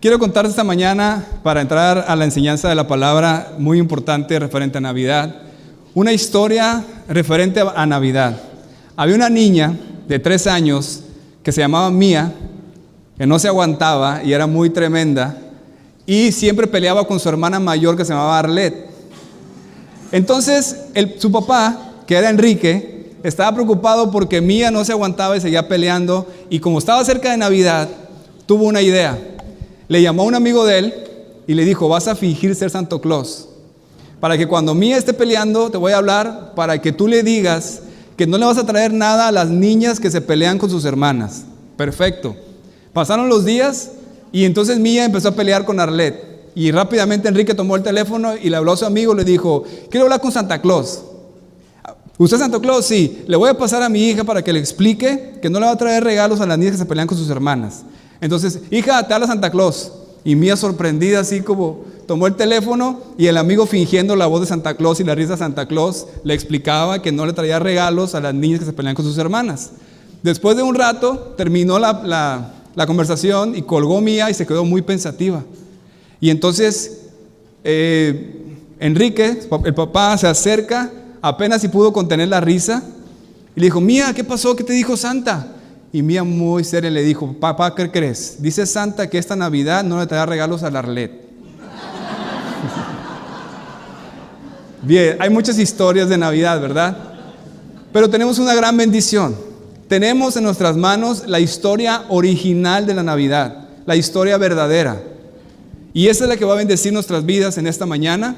Quiero contarte esta mañana, para entrar a la enseñanza de la palabra muy importante referente a Navidad, una historia referente a Navidad. Había una niña de 3 años que se llamaba Mía, que no se aguantaba y era muy tremenda, y siempre peleaba con su hermana mayor que se llamaba Arlette. Entonces, su papá, que era Enrique, estaba preocupado porque Mía no se aguantaba y seguía peleando, y como estaba cerca de Navidad, tuvo una idea. Le llamó a un amigo de él y le dijo: vas a fingir ser Santa Claus, para que cuando Mía esté peleando, te voy a hablar para que tú le digas que no le vas a traer nada a las niñas que se pelean con sus hermanas. Perfecto. Pasaron los días y entonces Mía empezó a pelear con Arlette. Y rápidamente Enrique tomó el teléfono y le habló a su amigo, le dijo: quiero hablar con Santa Claus. ¿Usted es Santa Claus? Sí. Le voy a pasar a mi hija para que le explique que no le va a traer regalos a las niñas que se pelean con sus hermanas. Entonces: hija, te habla Santa Claus. Y Mía, sorprendida, así como tomó el teléfono, y el amigo, fingiendo la voz de Santa Claus y la risa de Santa Claus, le explicaba que no le traía regalos a las niñas que se pelean con sus hermanas. Después de un rato terminó la conversación y colgó Mía y se quedó muy pensativa. Y entonces Enrique, el papá, se acerca, apenas si pudo contener la risa, y le dijo: Mía, ¿qué pasó? ¿Qué te dijo Santa? Y Mía, muy seria, le dijo: papá, ¿qué crees? Dice Santa que esta Navidad no le traerá regalos a la Arlette. Bien, hay muchas historias de Navidad, ¿verdad? Pero tenemos una gran bendición. Tenemos en nuestras manos la historia original de la Navidad, la historia verdadera. Y esa es la que va a bendecir nuestras vidas en esta mañana,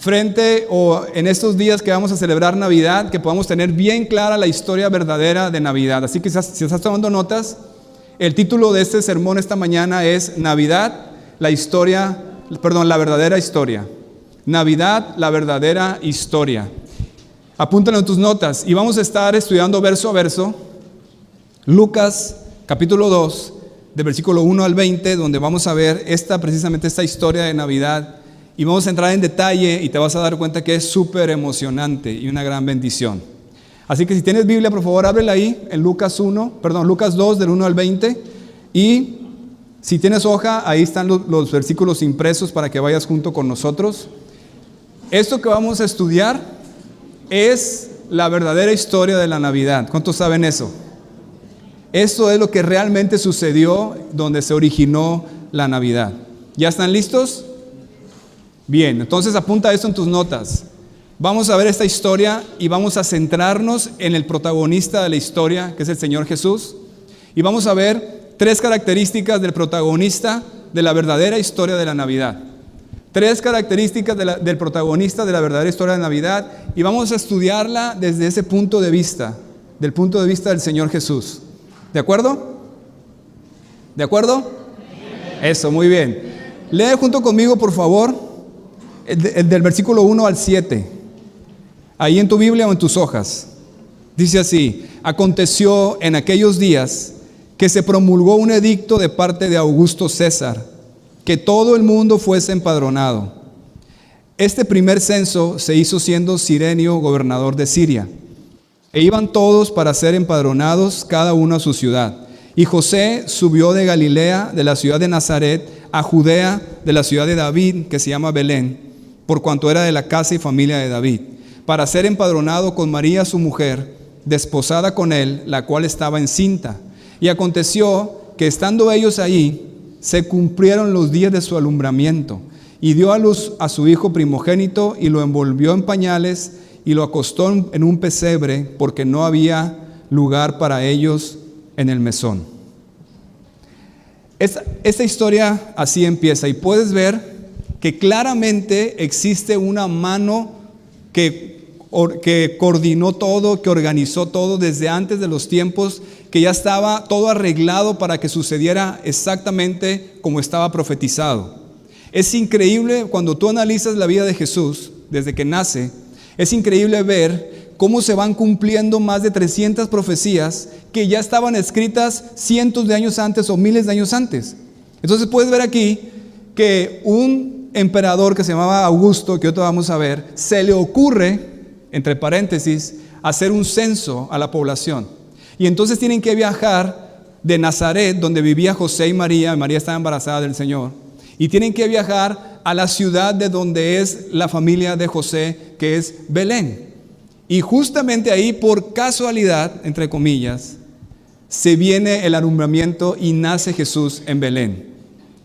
en estos días que vamos a celebrar Navidad, que podamos tener bien clara la historia verdadera de Navidad. Así que si estás tomando notas, el título de este sermón esta mañana es Navidad, la verdadera historia. Navidad, la verdadera historia. Apúntalo en tus notas y vamos a estar estudiando verso a verso Lucas capítulo 2, de versículo 1 al 20, donde vamos a ver precisamente esta historia de Navidad. Y vamos a entrar en detalle y te vas a dar cuenta que es súper emocionante y una gran bendición. Así que si tienes Biblia, por favor, ábrela ahí en Lucas 2, del 1 al 20. Y si tienes hoja, ahí están los versículos impresos para que vayas junto con nosotros. Esto que vamos a estudiar es la verdadera historia de la Navidad. ¿Cuántos saben eso? Esto es lo que realmente sucedió, donde se originó la Navidad. ¿Ya están listos? Bien, entonces apunta esto en tus notas. Vamos a ver esta historia y vamos a centrarnos en el protagonista de la historia, que es el Señor Jesús. Y vamos a ver 3 características del protagonista de la verdadera historia de la Navidad. 3 características del protagonista de la verdadera historia de Navidad, y vamos a estudiarla desde ese punto de vista, del punto de vista del Señor Jesús. ¿De acuerdo? ¿De acuerdo? Eso, muy bien. Lee junto conmigo, por favor, del versículo 1 al 7, ahí en tu Biblia o en tus hojas. Dice así: aconteció en aquellos días que se promulgó un edicto de parte de Augusto César, que todo el mundo fuese empadronado. Este primer censo se hizo siendo Cirenio gobernador de Siria, e iban todos para ser empadronados, cada uno a su ciudad. Y José subió de Galilea, de la ciudad de Nazaret, a Judea, de la ciudad de David, que se llama Belén, por cuanto era de la casa y familia de David, para ser empadronado con María su mujer, desposada con él, la cual estaba encinta. Y aconteció que estando ellos ahí, se cumplieron los días de su alumbramiento, y dio a luz a su hijo primogénito, y lo envolvió en pañales, y lo acostó en un pesebre, porque no había lugar para ellos en el mesón. Esta historia así empieza, y puedes ver que claramente existe una mano que coordinó todo, que organizó todo desde antes de los tiempos, que ya estaba todo arreglado para que sucediera exactamente como estaba profetizado. Es increíble cuando tú analizas la vida de Jesús desde que nace, es increíble ver cómo se van cumpliendo más de 300 profecías que ya estaban escritas cientos de años antes o miles de años antes. Entonces puedes ver aquí que un emperador que se llamaba Augusto, que ahorita vamos a ver, se le ocurre, entre paréntesis, hacer un censo a la población. Y entonces tienen que viajar de Nazaret, donde vivía José y María. María estaba embarazada del Señor. Y tienen que viajar a la ciudad de donde es la familia de José, que es Belén. Y justamente ahí, por casualidad, entre comillas, se viene el alumbramiento y nace Jesús en Belén.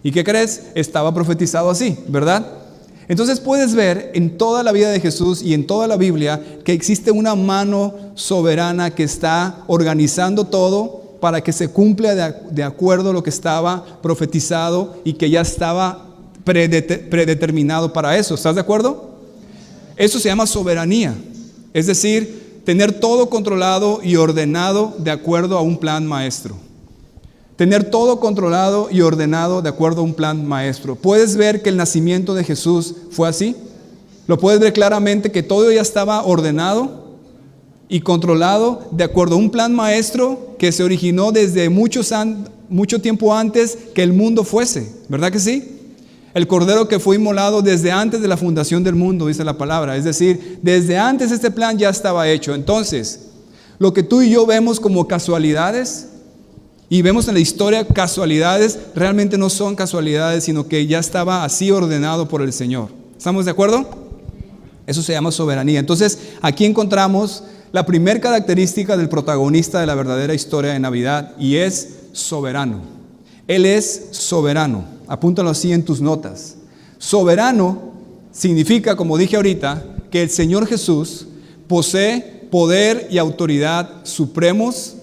¿Y qué crees? Estaba profetizado así, ¿verdad? Entonces puedes ver en toda la vida de Jesús y en toda la Biblia que existe una mano soberana que está organizando todo para que se cumpla de acuerdo a lo que estaba profetizado y que ya estaba predeterminado para eso. ¿Estás de acuerdo? Eso se llama soberanía. Es decir, tener todo controlado y ordenado de acuerdo a un plan maestro. Tener todo controlado y ordenado de acuerdo a un plan maestro. ¿Puedes ver que el nacimiento de Jesús fue así? ¿Lo puedes ver claramente que todo ya estaba ordenado y controlado de acuerdo a un plan maestro que se originó desde mucho tiempo antes que el mundo fuese? ¿Verdad que sí? El cordero que fue inmolado desde antes de la fundación del mundo, dice la palabra. Es decir, desde antes este plan ya estaba hecho. Entonces, lo que tú y yo vemos como casualidades y vemos en la historia casualidades, realmente no son casualidades, sino que ya estaba así ordenado por el Señor. ¿Estamos de acuerdo? Eso se llama soberanía. Entonces, aquí encontramos la primera característica del protagonista de la verdadera historia de Navidad, y es soberano. Él es soberano. Apúntalo así en tus notas. Soberano significa, como dije ahorita, que el Señor Jesús posee poder y autoridad supremos,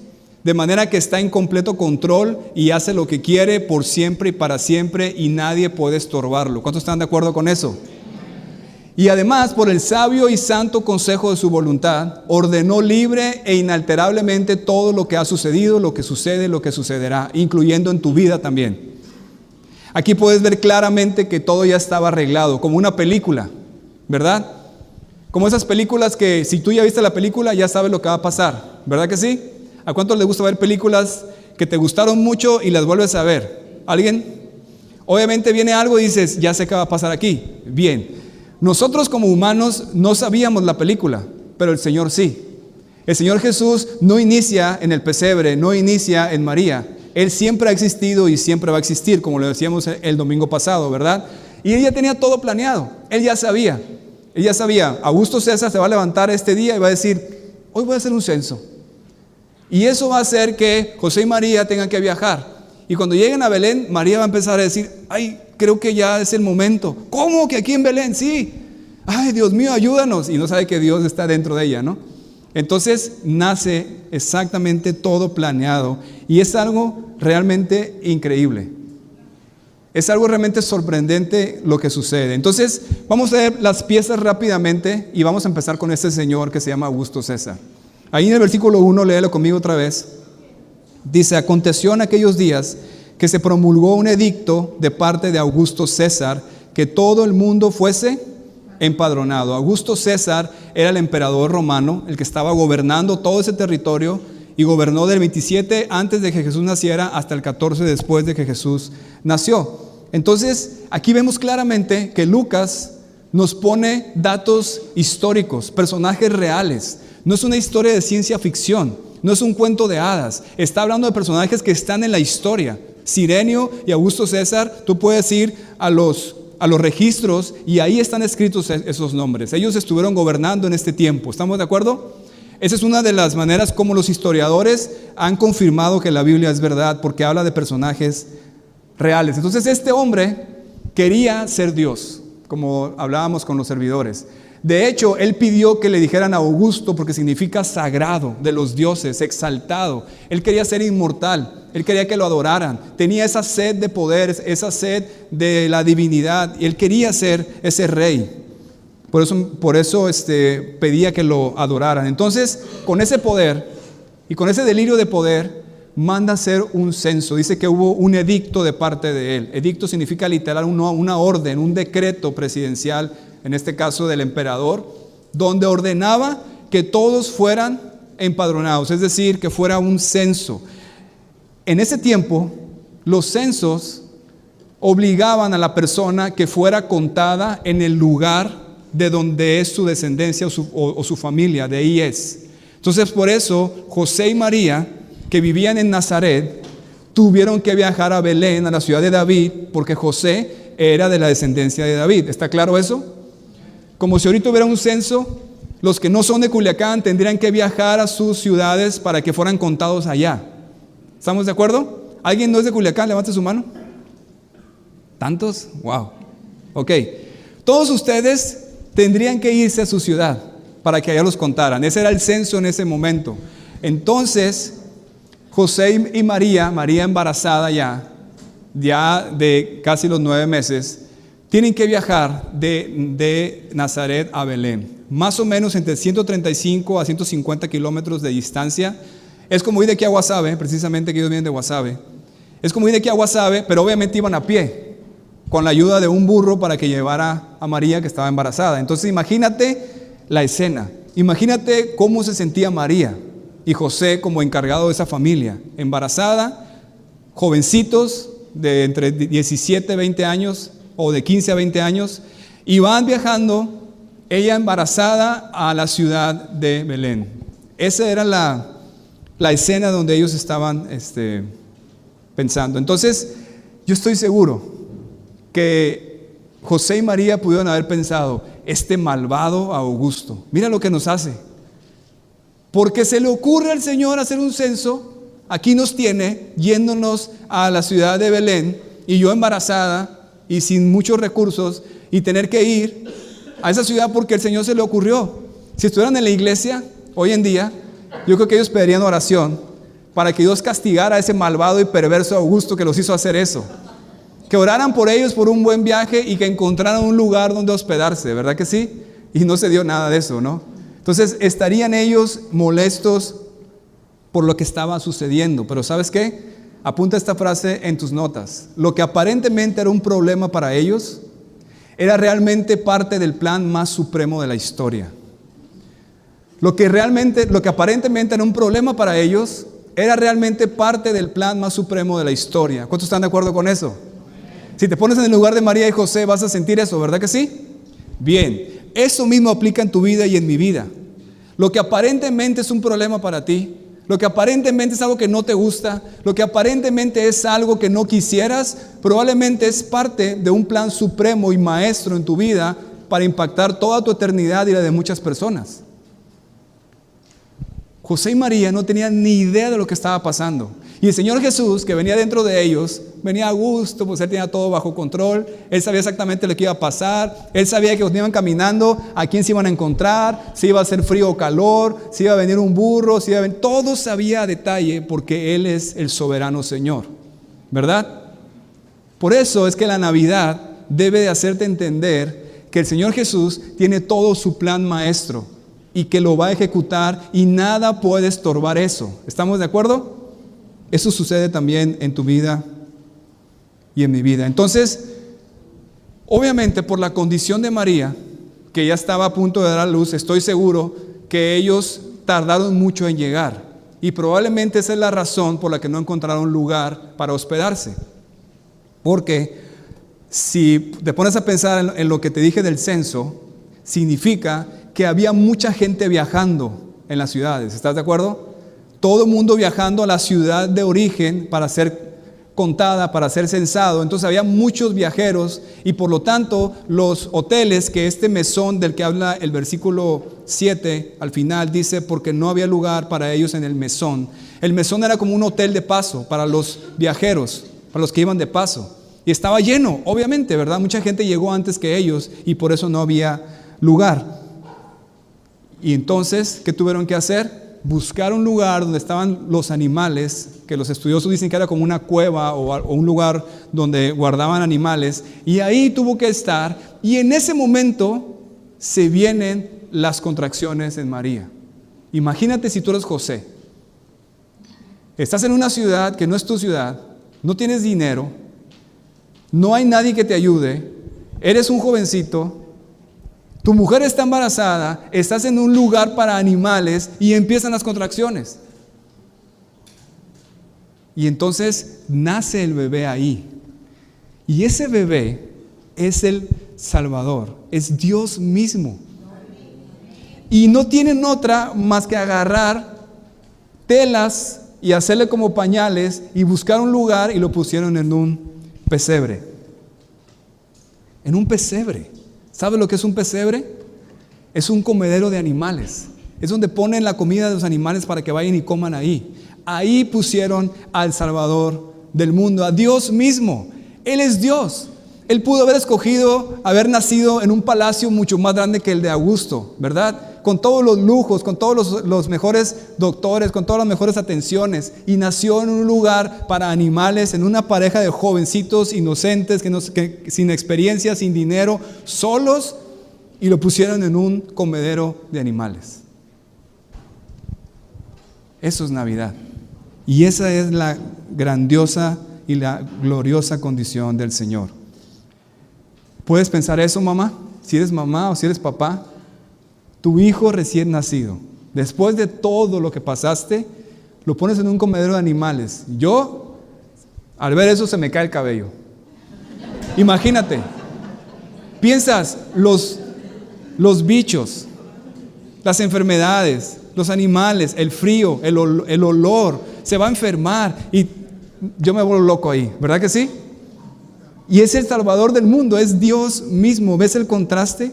de manera que está en completo control y hace lo que quiere por siempre y para siempre, y nadie puede estorbarlo. ¿Cuántos están de acuerdo con eso? Y además, por el sabio y santo consejo de su voluntad, ordenó libre e inalterablemente todo lo que ha sucedido, lo que sucede, lo que sucederá, incluyendo en tu vida también. Aquí puedes ver claramente que todo ya estaba arreglado, como una película, ¿verdad? Como esas películas que si tú ya viste la película, ya sabes lo que va a pasar, ¿verdad que sí? ¿A cuántos les gusta ver películas que te gustaron mucho y las vuelves a ver? ¿Alguien? Obviamente viene algo y dices, ya sé qué va a pasar aquí. Bien, nosotros como humanos no sabíamos la película, pero el Señor sí. El Señor Jesús no inicia en el pesebre, no inicia en María. Él siempre ha existido y siempre va a existir, como lo decíamos el domingo pasado, ¿verdad? Y él ya tenía todo planeado. Él ya sabía, Augusto César se va a levantar este día y va a decir, hoy voy a hacer un censo. Y eso va a hacer que José y María tengan que viajar. Y cuando lleguen a Belén, María va a empezar a decir, ay, creo que ya es el momento. ¿Cómo que aquí en Belén? Sí. Ay, Dios mío, ayúdanos. Y no sabe que Dios está dentro de ella, ¿no? Entonces nace exactamente todo planeado. Y es algo realmente increíble. Es algo realmente sorprendente lo que sucede. Entonces, vamos a ver las piezas rápidamente y vamos a empezar con este señor que se llama Augusto César. Ahí en el versículo 1, léelo conmigo otra vez. Dice, aconteció en aquellos días que se promulgó un edicto de parte de Augusto César, que todo el mundo fuese empadronado. Augusto César era el emperador romano, el que estaba gobernando todo ese territorio, y gobernó del 27 antes de que Jesús naciera hasta el 14 después de que Jesús nació. Entonces, aquí vemos claramente que Lucas nos pone datos históricos, personajes reales. No es una historia de ciencia ficción, no es un cuento de hadas. Está hablando de personajes que están en la historia. Cirenio y Augusto César, tú puedes ir a los registros y ahí están escritos esos nombres. Ellos estuvieron gobernando en este tiempo. ¿Estamos de acuerdo? Esa es una de las maneras como los historiadores han confirmado que la Biblia es verdad, porque habla de personajes reales. Entonces este hombre quería ser Dios, como hablábamos con los servidores. De hecho, él pidió que le dijeran a Augusto, porque significa sagrado, de los dioses, exaltado. Él quería ser inmortal, él quería que lo adoraran. Tenía esa sed de poder, esa sed de la divinidad, y él quería ser ese rey. Por eso pedía que lo adoraran. Entonces, con ese poder y con ese delirio de poder, manda hacer un censo. Dice que hubo un edicto de parte de él. Edicto significa literal una orden, un decreto presidencial, en este caso del emperador, donde ordenaba que todos fueran empadronados, es decir, que fuera un censo. En ese tiempo, los censos obligaban a la persona que fuera contada en el lugar de donde es su descendencia o su familia, de ahí es. Entonces, por eso, José y María, que vivían en Nazaret, tuvieron que viajar a Belén, a la ciudad de David, porque José era de la descendencia de David. ¿Está claro eso? Como si ahorita hubiera un censo, los que no son de Culiacán tendrían que viajar a sus ciudades para que fueran contados allá. ¿Estamos de acuerdo? ¿Alguien no es de Culiacán? Levante su mano. ¿Tantos? Wow. Ok. Todos ustedes tendrían que irse a su ciudad para que allá los contaran. Ese era el censo en ese momento. Entonces, José y María embarazada ya de casi los 9 meses, tienen que viajar de Nazaret a Belén, más o menos entre 135 a 150 kilómetros de distancia. Es como ir de aquí a Guasave, precisamente que ellos vienen de Guasave. Es como ir de aquí a Guasave, pero obviamente iban a pie, con la ayuda de un burro para que llevara a María, que estaba embarazada. Entonces imagínate la escena, imagínate cómo se sentía María y José como encargado de esa familia, embarazada, jovencitos de entre 17 a 20 años o de 15 a 20 años, y van viajando, ella embarazada, a la ciudad de Belén. Esa era la escena donde ellos estaban pensando. Entonces, yo estoy seguro que José y María pudieron haber pensado, este malvado Augusto, mira lo que nos hace. Porque se le ocurre al Señor hacer un censo, aquí nos tiene yéndonos a la ciudad de Belén, y yo embarazada y sin muchos recursos, y tener que ir a esa ciudad porque el Señor se le ocurrió. Si estuvieran en la iglesia hoy en día, yo creo que ellos pedirían oración para que Dios castigara a ese malvado y perverso Augusto que los hizo hacer eso. Que oraran por ellos por un buen viaje y que encontraran un lugar donde hospedarse, ¿verdad que sí? Y no se dio nada de eso, ¿no? Entonces estarían ellos molestos por lo que estaba sucediendo. Pero ¿sabes qué? Apunta esta frase en tus notas. Lo que aparentemente era un problema para ellos, era realmente parte del plan más supremo de la historia. Lo que aparentemente era un problema para ellos, era realmente parte del plan más supremo de la historia. ¿Cuántos están de acuerdo con eso? Si te pones en el lugar de María y José, vas a sentir eso, ¿verdad que sí? Bien, eso mismo aplica en tu vida y en mi vida. Lo que aparentemente es un problema para ti, lo que aparentemente es algo que no te gusta, lo que aparentemente es algo que no quisieras, probablemente es parte de un plan supremo y maestro en tu vida para impactar toda tu eternidad y la de muchas personas. José y María no tenían ni idea de lo que estaba pasando. Y el Señor Jesús, que venía dentro de ellos, venía a gusto, pues Él tenía todo bajo control. Él sabía exactamente lo que iba a pasar. Él sabía que cuando iban caminando, a quién se iban a encontrar, si iba a hacer frío o calor, si iba a venir un burro, si iba a venir... Todo sabía a detalle porque Él es el soberano Señor, ¿verdad? Por eso es que la Navidad debe de hacerte entender que el Señor Jesús tiene todo su plan maestro y que lo va a ejecutar y nada puede estorbar eso. ¿Estamos de acuerdo? Eso sucede también en tu vida y en mi vida. Entonces, obviamente por la condición de María, que ya estaba a punto de dar a luz, estoy seguro que ellos tardaron mucho en llegar. Y probablemente esa es la razón por la que no encontraron lugar para hospedarse. Porque si te pones a pensar en lo que te dije del censo, significa que había mucha gente viajando en las ciudades. ¿Estás de acuerdo? Todo el mundo viajando a la ciudad de origen para ser contada, para ser censado. Entonces había muchos viajeros y por lo tanto los hoteles, que este mesón del que habla el versículo 7 al final dice, porque no había lugar para ellos en el mesón. El mesón era como un hotel de paso para los viajeros, para los que iban de paso. Y estaba lleno, obviamente, ¿verdad? Mucha gente llegó antes que ellos y por eso no había lugar. Y entonces, ¿qué tuvieron que hacer? Buscar un lugar donde estaban los animales, que los estudiosos dicen que era como una cueva o un lugar donde guardaban animales, y ahí tuvo que estar, y en ese momento se vienen las contracciones en María. Imagínate si tú eres José, estás en una ciudad que no es tu ciudad, no tienes dinero, no hay nadie que te ayude, eres un jovencito, tu mujer está embarazada, estás en un lugar para animales y empiezan las contracciones. Y entonces nace el bebé ahí. Y ese bebé es el Salvador, es Dios mismo. Y no tienen otra más que agarrar telas y hacerle como pañales y buscar un lugar y lo pusieron en un pesebre. En un pesebre. ¿Sabe lo que es un pesebre? Es un comedero de animales. Es donde ponen la comida de los animales para que vayan y coman ahí. Ahí pusieron al Salvador del mundo, a Dios mismo. Él es Dios. Él pudo haber escogido haber nacido en un palacio mucho más grande que el de Augusto, ¿verdad? Con todos los lujos, con todos los mejores doctores, con todas las mejores atenciones. Y nació en un lugar para animales, en una pareja de jovencitos inocentes, que sin experiencia, sin dinero, solos, y lo pusieron en un comedero de animales. Eso es Navidad. Y esa es la grandiosa y la gloriosa condición del Señor. ¿Puedes pensar eso, mamá? Si eres mamá o si eres papá, tu hijo recién nacido, después de todo lo que pasaste, lo pones en un comedero de animales. Yo, al ver eso, se me cae el cabello. Imagínate, piensas los bichos, las enfermedades, los animales, el frío, el olor, se va a enfermar y yo me vuelvo loco ahí, ¿verdad que sí? Y es el Salvador del mundo, es Dios mismo. ¿Ves el contraste?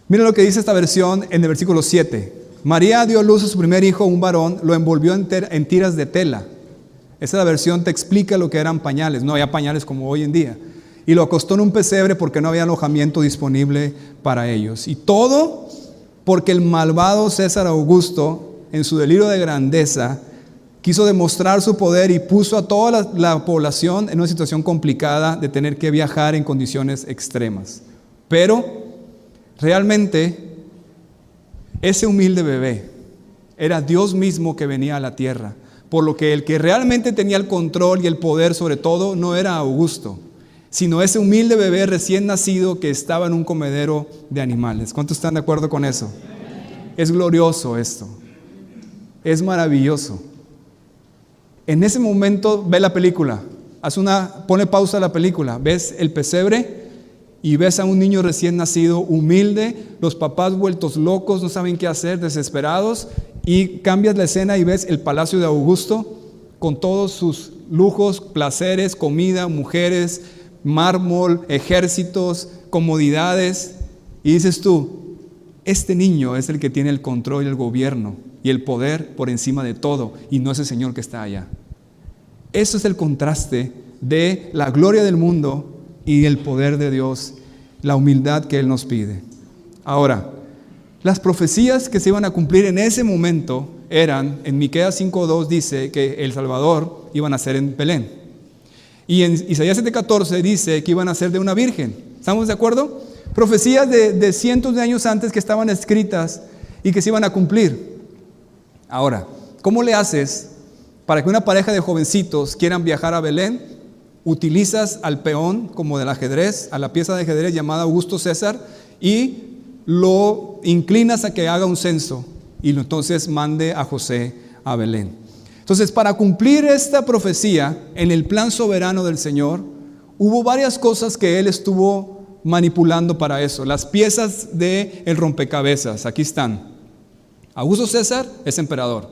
Mira lo que dice esta versión en el versículo 7. María dio a luz a su primer hijo, un varón, lo envolvió en tiras de tela. Esa versión te explica lo que eran pañales. No había pañales como hoy en día. Y lo acostó en un pesebre porque no había alojamiento disponible para ellos. Y todo porque el malvado César Augusto, en su delirio de grandeza, quiso demostrar su poder y puso a toda la población en una situación complicada de tener que viajar en condiciones extremas. Pero realmente ese humilde bebé era Dios mismo que venía a la tierra, por lo que el que realmente tenía el control y el poder sobre todo no era Augusto, sino ese humilde bebé recién nacido que estaba en un comedero de animales. ¿Cuántos están de acuerdo con eso? Es glorioso esto, es maravilloso. En ese momento ve la película, pone pausa a la película, ves el pesebre y ves a un niño recién nacido, humilde, los papás vueltos locos, no saben qué hacer, desesperados, y cambias la escena y ves el palacio de Augusto con todos sus lujos, placeres, comida, mujeres, mármol, ejércitos, comodidades, y dices tú, este niño es el que tiene el control y el gobierno y el poder por encima de todo, y no ese Señor que está allá. Eso es el contraste de la gloria del mundo y el poder de Dios, la humildad que Él nos pide. Ahora, las profecías que se iban a cumplir en ese momento eran, en Miqueas 5:2 dice que el Salvador iba a nacer en Belén. Y en Isaías 7:14 dice que iban a ser de una virgen. ¿Estamos de acuerdo? Profecías de cientos de años antes que estaban escritas y que se iban a cumplir. Ahora, ¿cómo le haces para que una pareja de jovencitos quieran viajar a Belén? Utilizas al peón como del ajedrez, a la pieza de ajedrez llamada Augusto César, y lo inclinas a que haga un censo y entonces mande a José a Belén. Entonces, para cumplir esta profecía en el plan soberano del Señor, hubo varias cosas que Él estuvo manipulando para eso. Las piezas del rompecabezas, aquí están. Augusto César es emperador.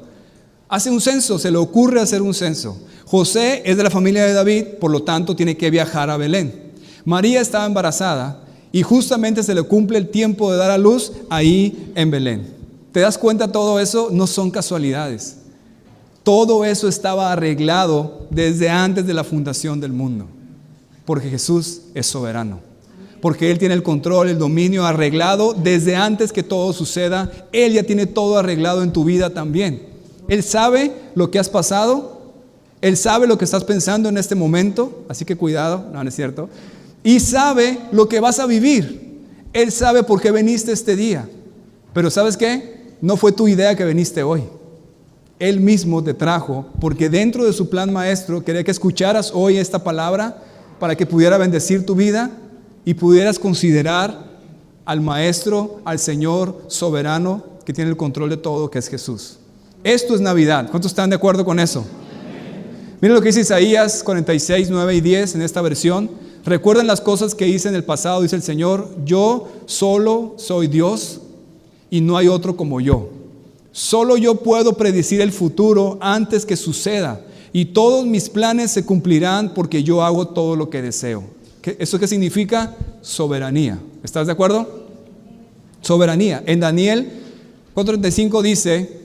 Hace un censo, se le ocurre hacer un censo. José es de la familia de David, por lo tanto tiene que viajar a Belén. María estaba embarazada y justamente se le cumple el tiempo de dar a luz ahí en Belén. ¿Te das cuenta? Todo eso no son casualidades. Todo eso estaba arreglado desde antes de la fundación del mundo, porque Jesús es soberano, porque Él tiene el control, el dominio arreglado desde antes que todo suceda. Él ya tiene todo arreglado en tu vida también. Él sabe lo que has pasado, Él sabe lo que estás pensando en este momento, así que cuidado, no es cierto, y sabe lo que vas a vivir. Él sabe por qué viniste este día, pero ¿sabes qué? No fue tu idea que viniste hoy. Él mismo te trajo, porque dentro de su plan maestro quería que escucharas hoy esta palabra para que pudiera bendecir tu vida y pudieras considerar al Maestro, al Señor soberano que tiene el control de todo, que es Jesús. Esto es Navidad. ¿Cuántos están de acuerdo con eso? Miren lo que dice Isaías 46, 9 y 10 en esta versión. Recuerden las cosas que hice en el pasado, dice el Señor. Yo solo soy Dios y no hay otro como yo. Solo yo puedo predecir el futuro antes que suceda, y todos mis planes se cumplirán porque yo hago todo lo que deseo. ¿Eso qué significa? Soberanía. ¿Estás de acuerdo? Soberanía. En Daniel 4:35 dice,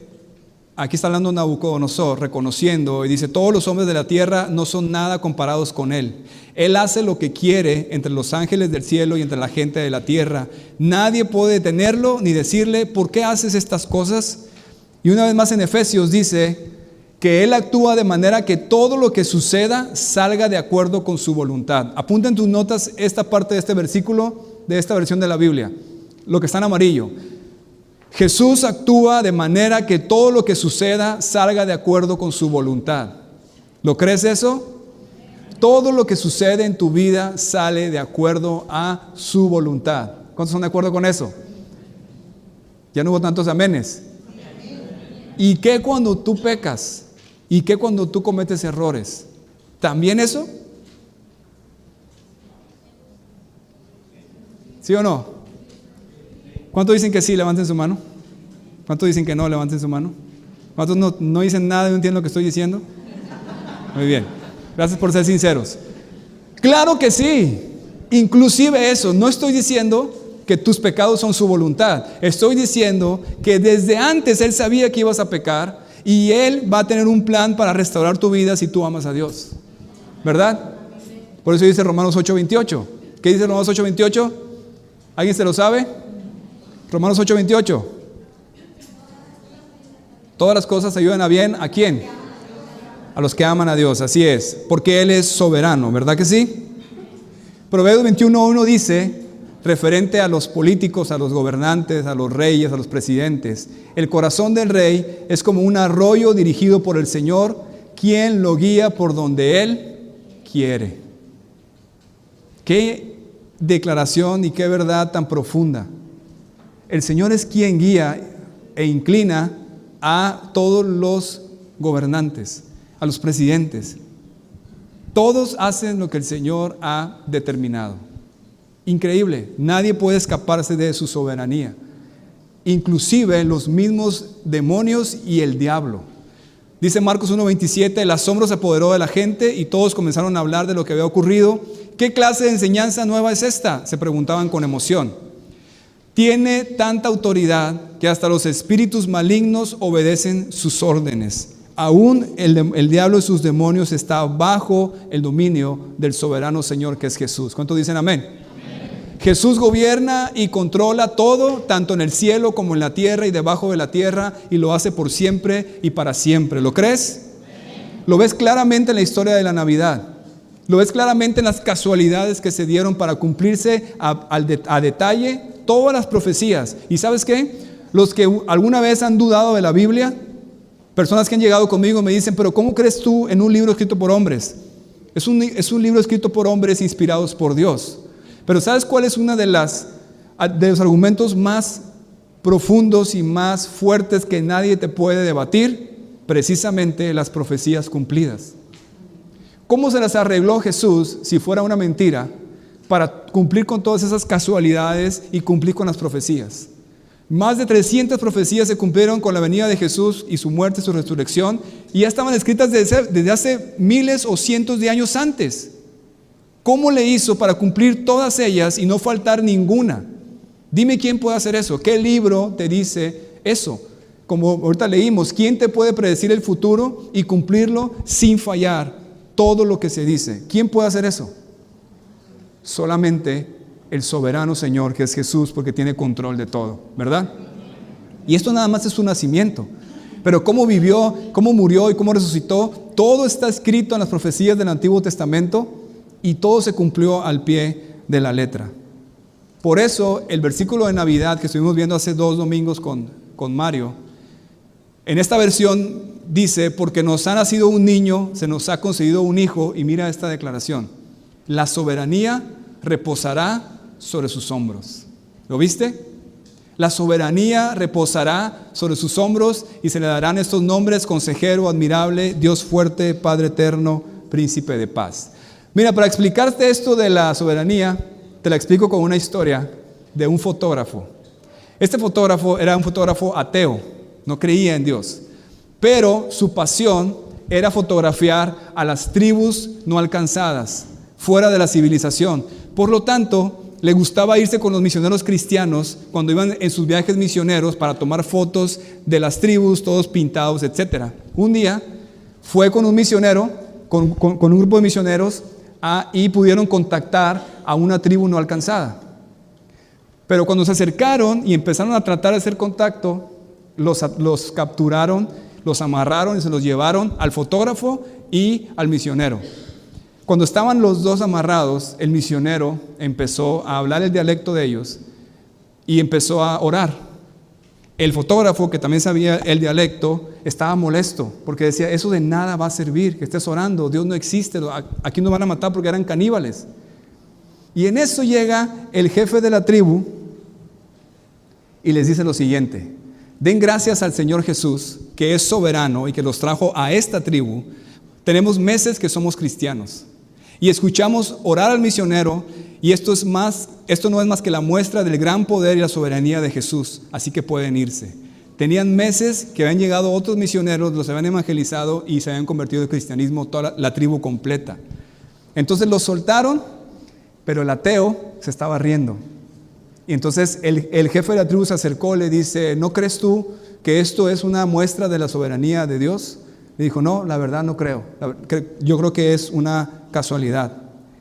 aquí está hablando Nabucodonosor, reconociendo, y dice, todos los hombres de la tierra no son nada comparados con él. Él hace lo que quiere entre los ángeles del cielo y entre la gente de la tierra. Nadie puede detenerlo ni decirle, ¿por qué haces estas cosas? Y una vez más en Efesios dice que Él actúa de manera que todo lo que suceda salga de acuerdo con su voluntad. Apunta en tus notas esta parte de este versículo, de esta versión de la Biblia, lo que está en amarillo. Jesús actúa de manera que todo lo que suceda salga de acuerdo con su voluntad. ¿Lo crees eso? Todo lo que sucede en tu vida sale de acuerdo a su voluntad. ¿Cuántos están de acuerdo con eso? Ya no hubo tantos amenes. ¿Y qué cuando tú pecas? ¿Y qué cuando tú cometes errores? ¿También eso? ¿Sí o no? ¿Cuántos dicen que sí? Levanten su mano. ¿Cuántos dicen que no? Levanten su mano. ¿Cuántos no dicen nada y no entienden lo que estoy diciendo? Muy bien. Gracias por ser sinceros. Claro que sí. Inclusive eso. No estoy diciendo que tus pecados son su voluntad. Estoy diciendo que desde antes Él sabía que ibas a pecar y Él va a tener un plan para restaurar tu vida si tú amas a Dios. ¿Verdad? Por eso dice Romanos 8:28. ¿Qué dice Romanos 8:28? ¿Alguien se lo sabe? Romanos 8:28. Todas las cosas ayudan a bien. ¿A quién? A los que aman a Dios. Así es. Porque Él es soberano. ¿Verdad que sí? Proverbios 21:1 dice, referente a los políticos, a los gobernantes, a los reyes, a los presidentes: el corazón del rey es como un arroyo dirigido por el Señor, quien lo guía por donde Él quiere. Qué declaración y qué verdad tan profunda. El Señor es quien guía e inclina a todos los gobernantes, a los presidentes. Todos hacen lo que el Señor ha determinado. Increíble, nadie puede escaparse de su soberanía, inclusive los mismos demonios y el diablo. Dice Marcos 1:27, el asombro se apoderó de la gente y todos comenzaron a hablar de lo que había ocurrido. ¿Qué clase de enseñanza nueva es esta?, se preguntaban con emoción. Tiene tanta autoridad que hasta los espíritus malignos obedecen sus órdenes. Aún el diablo y sus demonios está bajo el dominio del soberano Señor que es Jesús. ¿Cuántos dicen amén? Jesús gobierna y controla todo, tanto en el cielo como en la tierra y debajo de la tierra, y lo hace por siempre y para siempre. ¿Lo crees? Lo ves claramente en la historia de la Navidad. Lo ves claramente en las casualidades que se dieron para cumplirse a detalle todas las profecías. ¿Y sabes qué? Los que alguna vez han dudado de la Biblia, personas que han llegado conmigo me dicen, pero ¿cómo crees tú en un libro escrito por hombres? Es un libro escrito por hombres inspirados por Dios. Pero ¿sabes cuál es uno de los argumentos más profundos y más fuertes que nadie te puede debatir? Precisamente las profecías cumplidas. ¿Cómo se las arregló Jesús, si fuera una mentira, para cumplir con todas esas casualidades y cumplir con las profecías? Más de 300 profecías se cumplieron con la venida de Jesús y su muerte y su resurrección, y ya estaban escritas desde hace miles o cientos de años antes. ¿Cómo le hizo para cumplir todas ellas y no faltar ninguna? Dime quién puede hacer eso. ¿Qué libro te dice eso? Como ahorita leímos, ¿quién te puede predecir el futuro y cumplirlo sin fallar todo lo que se dice? ¿Quién puede hacer eso? Solamente el soberano Señor, que es Jesús, porque tiene control de todo, ¿verdad? Y esto nada más es su nacimiento. Pero cómo vivió, cómo murió y cómo resucitó, todo está escrito en las profecías del Antiguo Testamento. Y todo se cumplió al pie de la letra. Por eso el versículo de Navidad que estuvimos viendo hace 2 domingos con Mario, en esta versión dice, porque nos ha nacido un niño, se nos ha concedido un hijo, y mira esta declaración: la soberanía reposará sobre sus hombros. ¿Lo viste? La soberanía reposará sobre sus hombros y se le darán estos nombres: Consejero, Admirable, Dios fuerte, Padre eterno, Príncipe de paz. Mira, para explicarte esto de la soberanía, te la explico con una historia de un fotógrafo. Este fotógrafo era un fotógrafo ateo, no creía en Dios, pero su pasión era fotografiar a las tribus no alcanzadas, fuera de la civilización. Por lo tanto, le gustaba irse con los misioneros cristianos cuando iban en sus viajes misioneros para tomar fotos de las tribus, todos pintados, etc. Un día fue con un misionero, con un grupo de misioneros, y pudieron contactar a una tribu no alcanzada. Pero cuando se acercaron y empezaron a tratar de hacer contacto, los capturaron, los amarraron y se los llevaron al fotógrafo y al misionero. Cuando estaban los dos amarrados, el misionero empezó a hablar el dialecto de ellos y empezó a orar. El fotógrafo, que también sabía el dialecto, estaba molesto porque decía, eso de nada va a servir, que estés orando, Dios no existe, aquí nos van a matar porque eran caníbales. Y en eso llega el jefe de la tribu y les dice lo siguiente: den gracias al Señor Jesús, que es soberano y que los trajo a esta tribu. Tenemos meses que somos cristianos y escuchamos orar al misionero, y esto no es más que la muestra del gran poder y la soberanía de Jesús, así que pueden irse. Tenían meses que habían llegado otros misioneros, los habían evangelizado y se habían convertido en cristianismo toda la tribu completa. Entonces los soltaron, pero el ateo se estaba riendo. Y entonces el jefe de la tribu se acercó y le dice, ¿no crees tú que esto es una muestra de la soberanía de Dios? Le dijo, no, la verdad no creo. Yo creo que es una casualidad.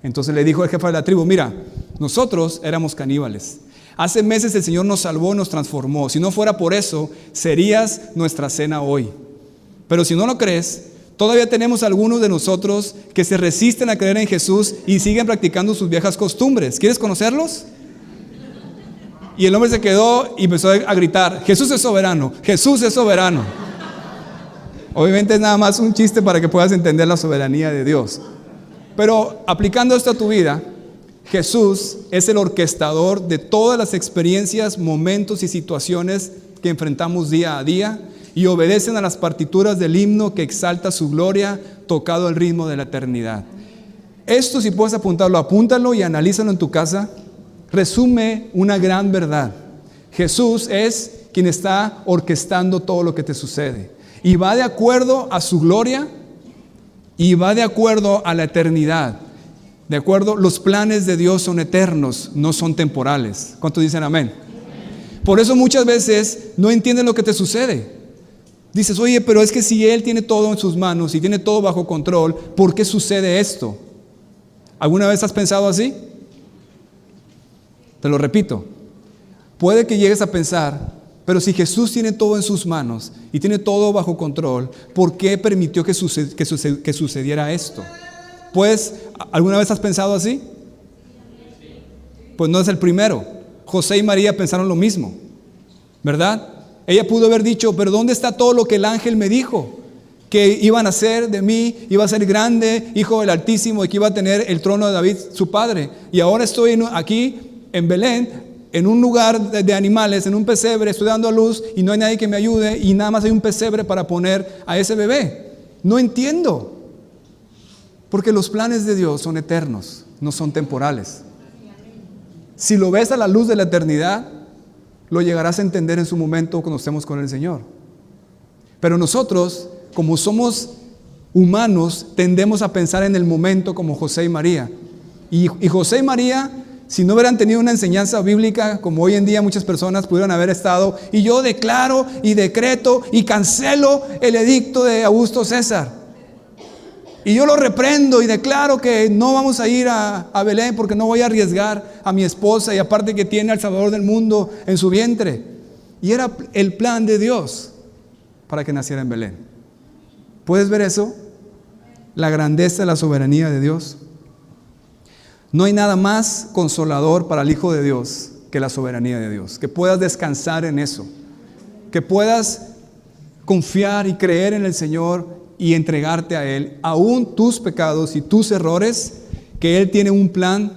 Entonces le dijo el jefe de la tribu, mira, nosotros éramos caníbales. Hace meses el Señor nos salvó, nos transformó. Si no fuera por eso, serías nuestra cena hoy. Pero si no lo crees, todavía tenemos algunos de nosotros que se resisten a creer en Jesús y siguen practicando sus viejas costumbres. ¿Quieres conocerlos? Y el hombre se quedó y empezó a gritar, Jesús es soberano, Jesús es soberano. Obviamente es nada más un chiste para que puedas entender la soberanía de Dios. Pero aplicando esto a tu vida, Jesús es el orquestador de todas las experiencias, momentos y situaciones que enfrentamos día a día y obedecen a las partituras del himno que exalta su gloria, tocado al ritmo de la eternidad. Esto, si puedes apuntarlo, apúntalo y analízalo en tu casa. Resume una gran verdad. Jesús es quien está orquestando todo lo que te sucede y va de acuerdo a su gloria y va de acuerdo a la eternidad. De acuerdo, los planes de Dios son eternos, no son temporales. ¿Cuántos dicen amén? Por eso muchas veces no entienden lo que te sucede. Dices, oye, pero es que si Él tiene todo en sus manos y tiene todo bajo control, ¿por qué sucede esto? ¿Alguna vez has pensado así? Te lo repito, puede que llegues a pensar, pero si Jesús tiene todo en sus manos y tiene todo bajo control, ¿por qué permitió que sucediera esto? Pues, ¿alguna vez has pensado así? Pues no es el primero. José y María pensaron lo mismo, ¿verdad? Ella pudo haber dicho, pero ¿dónde está todo lo que el ángel me dijo? Que iban a ser de mí, iba a ser grande, hijo del Altísimo, y que iba a tener el trono de David, su padre. Y ahora estoy aquí en Belén, en un lugar de animales, en un pesebre, estoy dando a luz y no hay nadie que me ayude y nada más hay un pesebre para poner a ese bebé. No entiendo. Porque los planes de Dios son eternos, no son temporales. Si lo ves a la luz de la eternidad, lo llegarás a entender en su momento cuando estemos con el Señor. Pero nosotros, como somos humanos, tendemos a pensar en el momento como José y María. Y José y María, si no hubieran tenido una enseñanza bíblica, como hoy en día muchas personas pudieran haber estado, y yo declaro y decreto y cancelo el edicto de Augusto César. Y yo lo reprendo y declaro que no vamos a ir a Belén porque no voy a arriesgar a mi esposa y aparte que tiene al Salvador del mundo en su vientre. Y era el plan de Dios para que naciera en Belén. ¿Puedes ver eso? La grandeza de la soberanía de Dios. No hay nada más consolador para el Hijo de Dios que la soberanía de Dios. Que puedas descansar en eso. Que puedas confiar y creer en el Señor y entregarte a Él, aún tus pecados y tus errores, que Él tiene un plan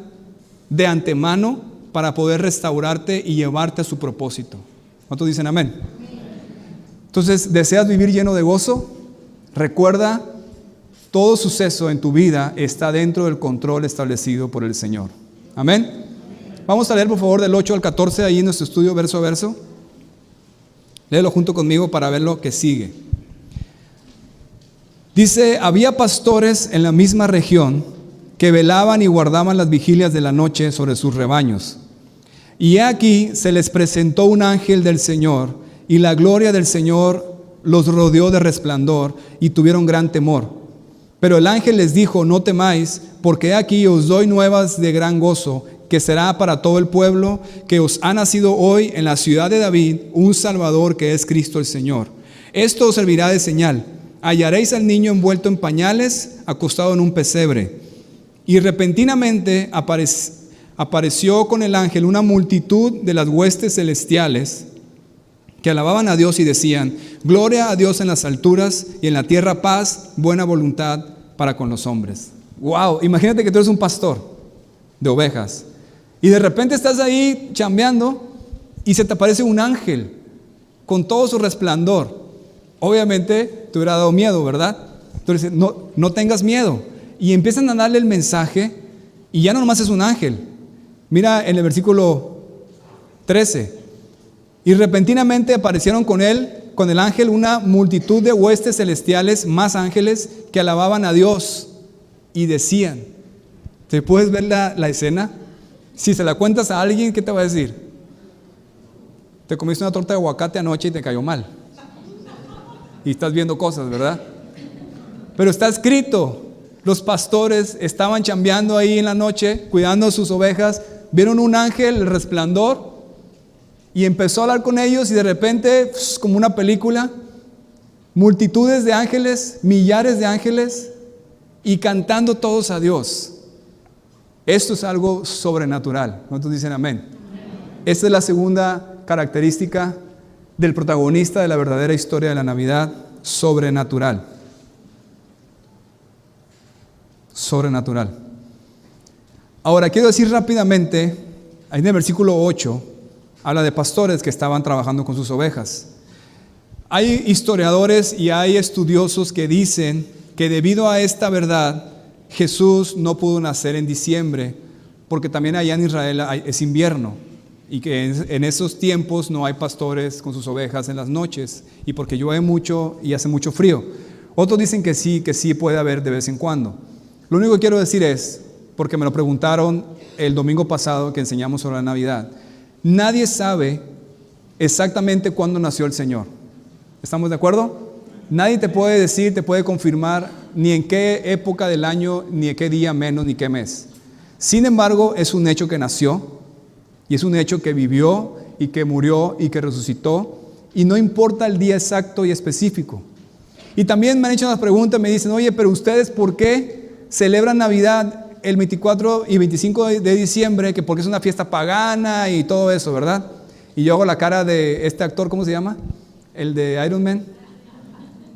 de antemano para poder restaurarte y llevarte a su propósito. ¿Cuántos dicen amén? Entonces, ¿deseas vivir lleno de gozo? Recuerda, todo suceso en tu vida está dentro del control establecido por el Señor. Amén. Vamos a leer por favor del 8 al 14 ahí en nuestro estudio verso a verso. Léelo junto conmigo para ver lo que sigue. Dice, había pastores en la misma región que velaban y guardaban las vigilias de la noche sobre sus rebaños. Y he aquí se les presentó un ángel del Señor, y la gloria del Señor los rodeó de resplandor, y tuvieron gran temor. Pero el ángel les dijo, no temáis, porque he aquí os doy nuevas de gran gozo, que será para todo el pueblo, que os ha nacido hoy en la ciudad de David un Salvador, que es Cristo el Señor. Esto os servirá de señal. Hallaréis al niño envuelto en pañales, acostado en un pesebre. Y repentinamente apareció con el ángel una multitud de las huestes celestiales que alababan a Dios y decían, gloria a Dios en las alturas y en la tierra paz, buena voluntad para con los hombres. Wow, imagínate que tú eres un pastor de ovejas y de repente estás ahí chambeando y se te aparece un ángel con todo su resplandor. Obviamente te hubiera dado miedo, ¿verdad? Entonces no tengas miedo. Y empiezan a darle el mensaje y ya no nomás es un ángel. Mira en el versículo 13. Y repentinamente aparecieron con el ángel, una multitud de huestes celestiales, más ángeles, que alababan a Dios y decían. ¿Te puedes ver la escena? Si se la cuentas a alguien, ¿qué te va a decir? Te comiste una torta de aguacate anoche y te cayó mal. Y estás viendo cosas, ¿verdad? Pero está escrito. Los pastores estaban chambeando ahí en la noche, cuidando a sus ovejas, vieron un ángel, el resplandor, y empezó a hablar con ellos y de repente, como una película, multitudes de ángeles, millares de ángeles, y cantando todos a Dios. Esto es algo sobrenatural. ¿Cuántos dicen amén? Esta es la segunda característica del protagonista de la verdadera historia de la Navidad, sobrenatural. Sobrenatural. Ahora quiero decir rápidamente, ahí en el versículo 8, habla de pastores que estaban trabajando con sus ovejas. Hay historiadores y hay estudiosos que dicen que debido a esta verdad, Jesús no pudo nacer en diciembre, porque también allá en Israel es invierno, y que en esos tiempos no hay pastores con sus ovejas en las noches, y porque llueve mucho y hace mucho frío. Otros dicen que sí puede haber de vez en cuando. Lo único que quiero decir es, porque me lo preguntaron el domingo pasado que enseñamos sobre la Navidad, nadie sabe exactamente cuándo nació el Señor. ¿Estamos de acuerdo? Nadie te puede decir, te puede confirmar ni en qué época del año, ni en qué día menos, ni qué mes. Sin embargo, es un hecho que nació y es un hecho que vivió y que murió y que resucitó, y no importa el día exacto y específico. Y también me han hecho unas preguntas, me dicen, oye, pero ustedes ¿por qué celebran Navidad el 24 y 25 de diciembre? Que porque es una fiesta pagana y todo eso, ¿verdad? Y yo hago la cara de este actor, ¿cómo se llama? El de Iron Man.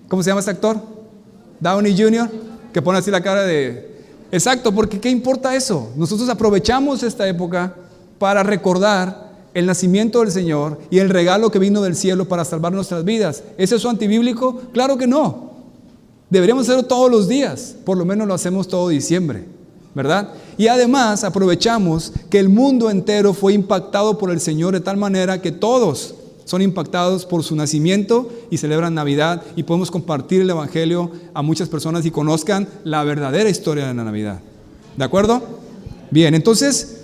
¿Cómo se llama este actor? Downey Jr., que pone así la cara de... Exacto, porque ¿qué importa eso? Nosotros aprovechamos esta época para recordar el nacimiento del Señor y el regalo que vino del cielo para salvar nuestras vidas. ¿Es eso antibíblico? Claro que no. Deberíamos hacerlo todos los días, por lo menos lo hacemos todo diciembre, ¿verdad? Y además aprovechamos que el mundo entero fue impactado por el Señor de tal manera que todos son impactados por su nacimiento y celebran Navidad, y podemos compartir el Evangelio a muchas personas y conozcan la verdadera historia de la Navidad. ¿De acuerdo? Bien, entonces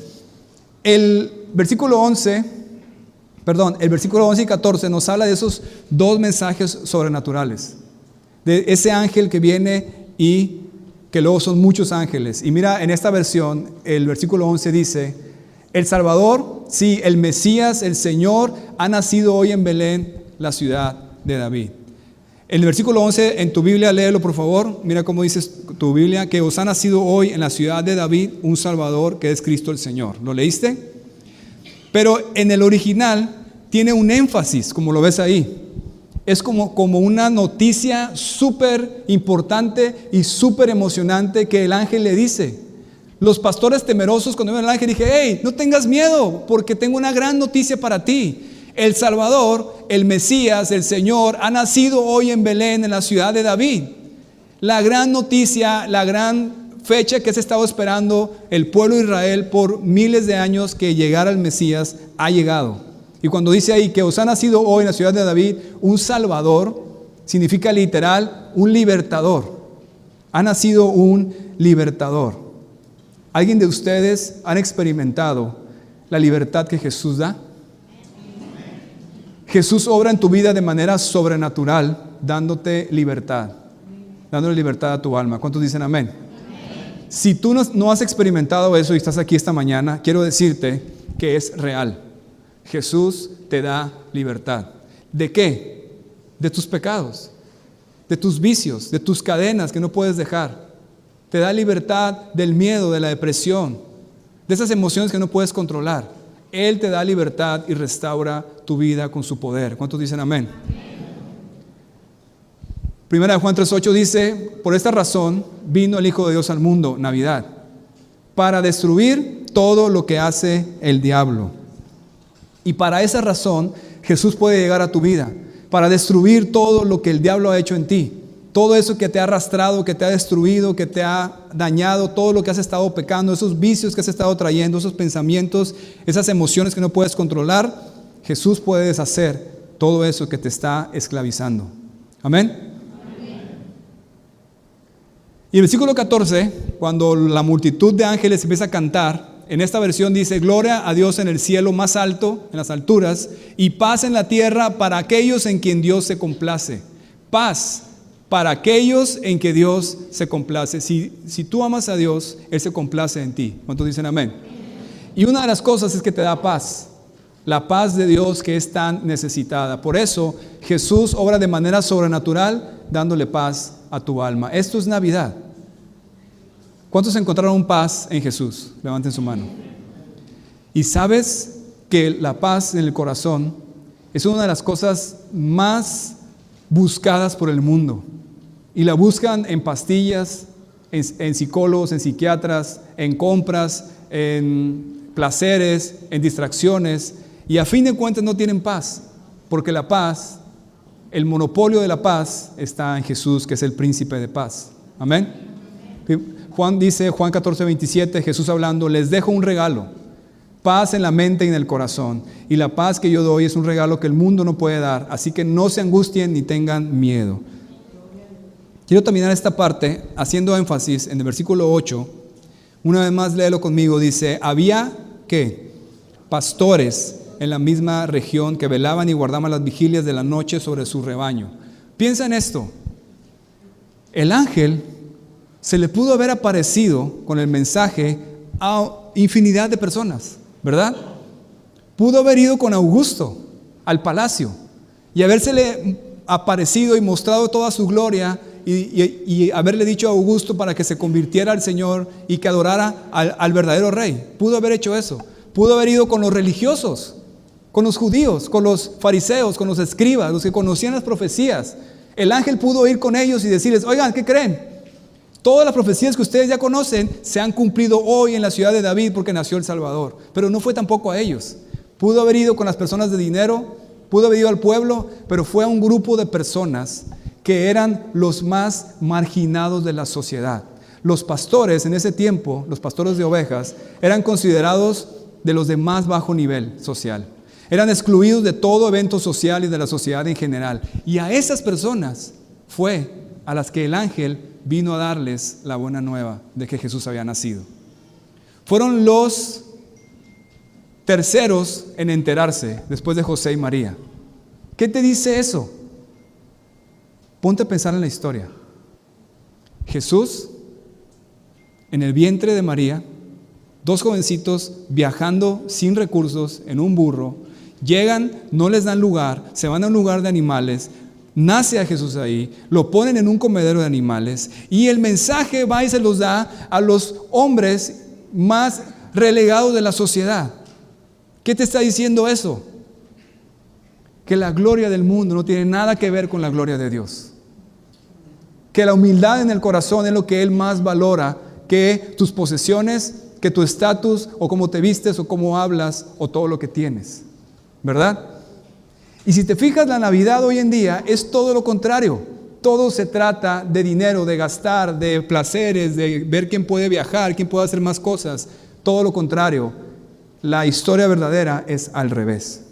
el versículo 11 y 14 nos habla de esos dos mensajes sobrenaturales. De ese ángel que viene y que luego son muchos ángeles. Y mira, en esta versión, el versículo 11 dice, el Salvador, sí, el Mesías, el Señor, ha nacido hoy en Belén, la ciudad de David. El versículo 11, en tu Biblia, léelo por favor. Mira cómo dice tu Biblia, que os ha nacido hoy en la ciudad de David un Salvador, que es Cristo el Señor. ¿Lo leíste? Pero en el original tiene un énfasis, como lo ves ahí. Es como una noticia súper importante y súper emocionante que el ángel le dice. Los pastores temerosos, cuando vieron al ángel, dije, hey, no tengas miedo, porque tengo una gran noticia para ti. El Salvador, el Mesías, el Señor, ha nacido hoy en Belén, en la ciudad de David. La gran noticia, la gran fecha que se estaba esperando el pueblo de Israel por miles de años, que llegara el Mesías, ha llegado. Y cuando dice ahí que os ha nacido hoy en la ciudad de David un Salvador, significa literal un libertador. Ha nacido un libertador. ¿Alguien de ustedes han experimentado la libertad que Jesús da? Jesús obra en tu vida de manera sobrenatural, dándote libertad, dándole libertad a tu alma. ¿Cuántos dicen amén? Si tú no has experimentado eso y estás aquí esta mañana, quiero decirte que es real. Jesús te da libertad. ¿De qué? De tus pecados, de tus vicios, de tus cadenas que no puedes dejar. Te da libertad del miedo, de la depresión, de esas emociones que no puedes controlar. Él te da libertad y restaura tu vida con su poder. ¿Cuántos dicen amén? Primera de Juan 3:8 dice, por esta razón vino el Hijo de Dios al mundo, Navidad, para destruir todo lo que hace el diablo. Y para esa razón Jesús puede llegar a tu vida, para destruir todo lo que el diablo ha hecho en ti. Todo eso que te ha arrastrado, que te ha destruido, que te ha dañado, todo lo que has estado pecando, esos vicios que has estado trayendo, esos pensamientos, esas emociones que no puedes controlar, Jesús puede deshacer todo eso que te está esclavizando. Amén. Y el versículo 14, cuando la multitud de ángeles empieza a cantar, en esta versión dice, gloria a Dios en el cielo más alto, en las alturas, y paz en la tierra para aquellos en quien Dios se complace. Paz para aquellos en que Dios se complace. Si tú amas a Dios, Él se complace en ti. ¿Cuántos dicen amén? Y una de las cosas es que te da paz. La paz de Dios que es tan necesitada. Por eso Jesús obra de manera sobrenatural dándole paz a tu alma. Esto es Navidad. ¿Cuántos encontraron paz en Jesús? Levanten su mano. Y sabes que la paz en el corazón es una de las cosas más buscadas por el mundo. Y la buscan en pastillas, en psicólogos, en psiquiatras, en compras, en placeres, en distracciones. Y a fin de cuentas no tienen paz. Porque la paz, el monopolio de la paz está en Jesús, que es el príncipe de paz. Amén. Juan dice, Juan 14:27, Jesús hablando, les dejo un regalo, paz en la mente y en el corazón. Y la paz que yo doy es un regalo que el mundo no puede dar, así que no se angustien ni tengan miedo. Quiero terminar esta parte haciendo énfasis en el versículo 8. Una vez más léelo conmigo, dice, había, ¿qué? Pastores en la misma región que velaban y guardaban las vigilias de la noche sobre su rebaño. Piensa en esto, el ángel se le pudo haber aparecido con el mensaje a infinidad de personas, ¿verdad? Pudo haber ido con Augusto al palacio y habérsele aparecido y mostrado toda su gloria y haberle dicho a Augusto para que se convirtiera al Señor y que adorara al verdadero rey. Pudo haber hecho eso. Pudo haber ido con los religiosos, con los judíos, con los fariseos, con los escribas, los que conocían las profecías. El ángel pudo ir con ellos y decirles, oigan, ¿qué creen? Todas las profecías que ustedes ya conocen se han cumplido hoy en la ciudad de David porque nació el Salvador. Pero no fue tampoco a ellos. Pudo haber ido con las personas de dinero, pudo haber ido al pueblo, pero fue a un grupo de personas que eran los más marginados de la sociedad. Los pastores en ese tiempo, los pastores de ovejas, eran considerados de los de más bajo nivel social. Eran excluidos de todo evento social y de la sociedad en general. Y a esas personas fue a las que el ángel vino a darles la buena nueva de que Jesús había nacido. Fueron los terceros en enterarse después de José y María. ¿Qué te dice eso? Ponte a pensar en la historia. Jesús en el vientre de María, dos jovencitos viajando sin recursos en un burro, llegan, no les dan lugar, se van a un lugar de animales. Nace a Jesús ahí, lo ponen en un comedero de animales y el mensaje va y se los da a los hombres más relegados de la sociedad. ¿Qué te está diciendo eso? Que la gloria del mundo no tiene nada que ver con la gloria de Dios. Que la humildad en el corazón es lo que Él más valora que tus posesiones, que tu estatus o cómo te vistes o cómo hablas o todo lo que tienes. ¿Verdad? Y si te fijas, la Navidad hoy en día es todo lo contrario. Todo se trata de dinero, de gastar, de placeres, de ver quién puede viajar, quién puede hacer más cosas. Todo lo contrario. La historia verdadera es al revés.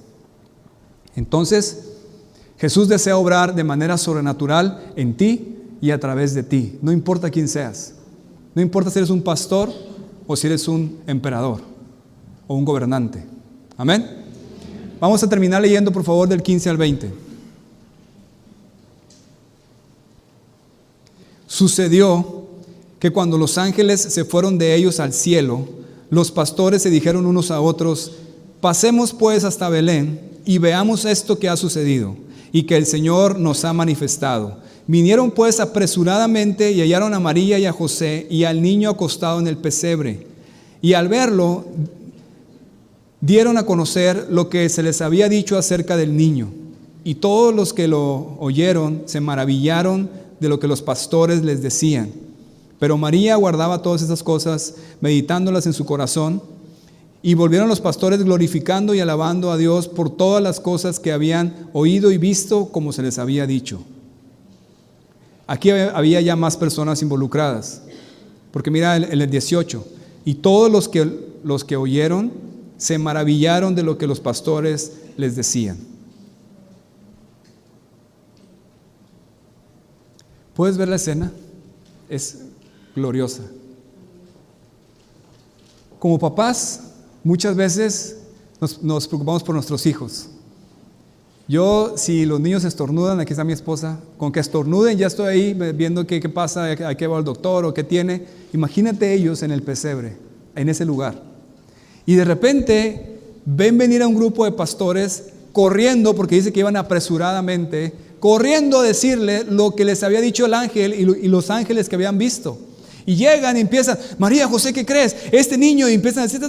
Entonces, Jesús desea obrar de manera sobrenatural en ti y a través de ti. No importa quién seas. No importa si eres un pastor o si eres un emperador o un gobernante. Amén. Vamos a terminar leyendo, por favor, del 15 al 20. Sucedió que cuando los ángeles se fueron de ellos al cielo, los pastores se dijeron unos a otros: pasemos pues hasta Belén y veamos esto que ha sucedido y que el Señor nos ha manifestado. Vinieron pues apresuradamente y hallaron a María y a José y al niño acostado en el pesebre. Y al verlo, dieron a conocer lo que se les había dicho acerca del niño. Y todos los que lo oyeron se maravillaron de lo que los pastores les decían. Pero María guardaba todas esas cosas, meditándolas en su corazón. Y volvieron los pastores glorificando y alabando a Dios por todas las cosas que habían oído y visto, como se les había dicho. Aquí había ya más personas involucradas, porque mira en el 18, y todos los que oyeron se maravillaron de lo que los pastores les decían. ¿Puedes ver la escena? Es gloriosa. Como papás, muchas veces nos preocupamos por nuestros hijos. Yo, si los niños estornudan, aquí está mi esposa, con que estornuden ya estoy ahí viendo qué pasa, hay que ir al doctor o qué tiene. Imagínate ellos en el pesebre, en ese lugar. Y de repente ven venir a un grupo de pastores corriendo, porque dice que iban apresuradamente, corriendo a decirle lo que les había dicho el ángel y los ángeles que habían visto. Y llegan y empiezan: María, José, ¿qué crees? Este niño, y empiezan a decir: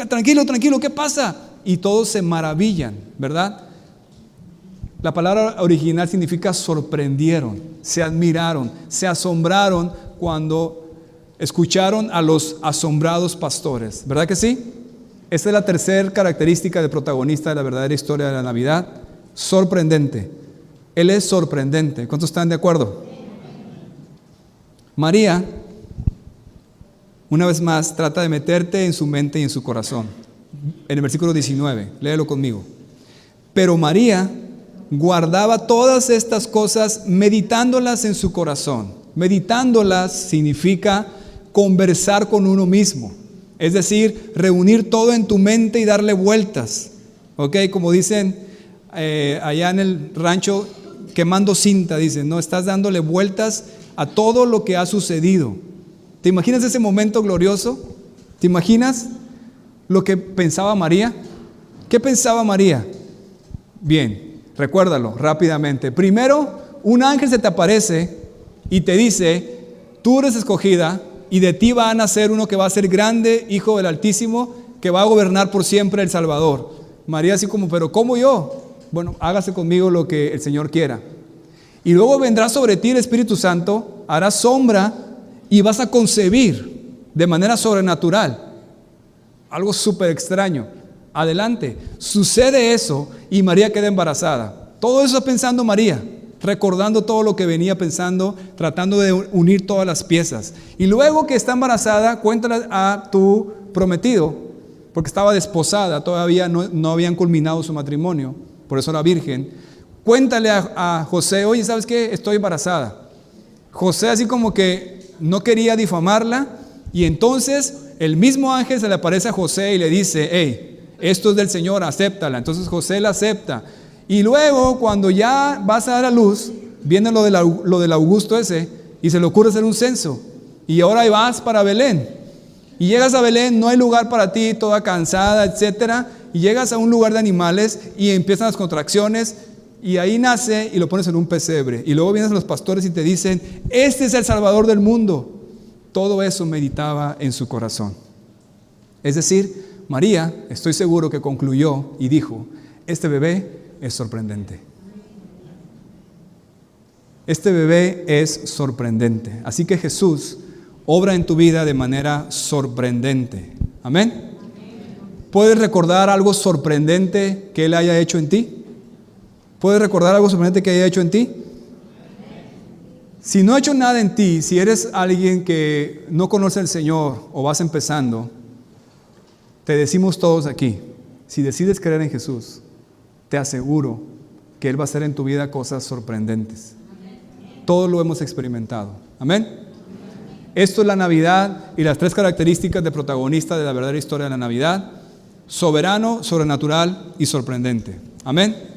tranquilo, ¿qué pasa? Y todos se maravillan, ¿verdad? La palabra original significa sorprendieron, se admiraron, se asombraron cuando escucharon a los asombrados pastores. ¿Verdad que sí? Esta es la tercera característica del protagonista de la verdadera historia de la Navidad: sorprendente. Él es sorprendente. ¿Cuántos están de acuerdo? María, una vez más, trata de meterte en su mente y en su corazón. En el versículo 19, léelo conmigo. Pero María guardaba todas estas cosas, meditándolas en su corazón. Meditándolas significa conversar con uno mismo. Es decir, reunir todo en tu mente y darle vueltas. ¿Ok? Como dicen allá en el rancho, quemando cinta, dicen, no, estás dándole vueltas a todo lo que ha sucedido. ¿Te imaginas ese momento glorioso? ¿Te imaginas lo que pensaba María? ¿Qué pensaba María? Bien, recuérdalo rápidamente. Primero, un ángel se te aparece y te dice: tú eres escogida y de ti va a nacer uno que va a ser grande, hijo del Altísimo, que va a gobernar por siempre el Salvador. María así como: ¿pero cómo yo? Bueno, hágase conmigo lo que el Señor quiera. Y luego vendrá sobre ti el Espíritu Santo, hará sombra y vas a concebir de manera sobrenatural. Algo súper extraño. Adelante. Sucede eso y María queda embarazada. Todo eso pensando María, recordando todo lo que venía pensando, tratando de unir todas las piezas. Y luego que está embarazada, cuéntale a tu prometido, porque estaba desposada, todavía no habían culminado su matrimonio, por eso era virgen. Cuéntale a José: oye, ¿sabes qué? Estoy embarazada. José así como que no quería difamarla, y entonces el mismo ángel se le aparece a José y le dice: hey, esto es del Señor, acéptala. Entonces José la acepta. Y luego cuando ya vas a dar a luz, viene lo del Augusto ese, y se le ocurre hacer un censo. Y ahora vas para Belén. Y llegas a Belén, no hay lugar para ti, toda cansada, etcétera. Y llegas a un lugar de animales y empiezan las contracciones. Y ahí nace y lo pones en un pesebre. Y luego vienen los pastores y te dicen: este es el Salvador del mundo. Todo eso meditaba en su corazón. Es decir, María, estoy seguro que concluyó y dijo: este bebé es sorprendente. Este bebé es sorprendente. Así que Jesús obra en tu vida de manera sorprendente. Amén. ¿Puedes recordar algo sorprendente que Él haya hecho en ti? ¿Puedes recordar algo sorprendente que haya hecho en ti? Si no ha hecho nada en ti, si eres alguien que no conoce al Señor o vas empezando, te decimos todos aquí: si decides creer en Jesús, te aseguro que Él va a hacer en tu vida cosas sorprendentes. Todo lo hemos experimentado. Amén. Esto es la Navidad y las 3 características de protagonista de la verdadera historia de la Navidad: soberano, sobrenatural y sorprendente. Amén.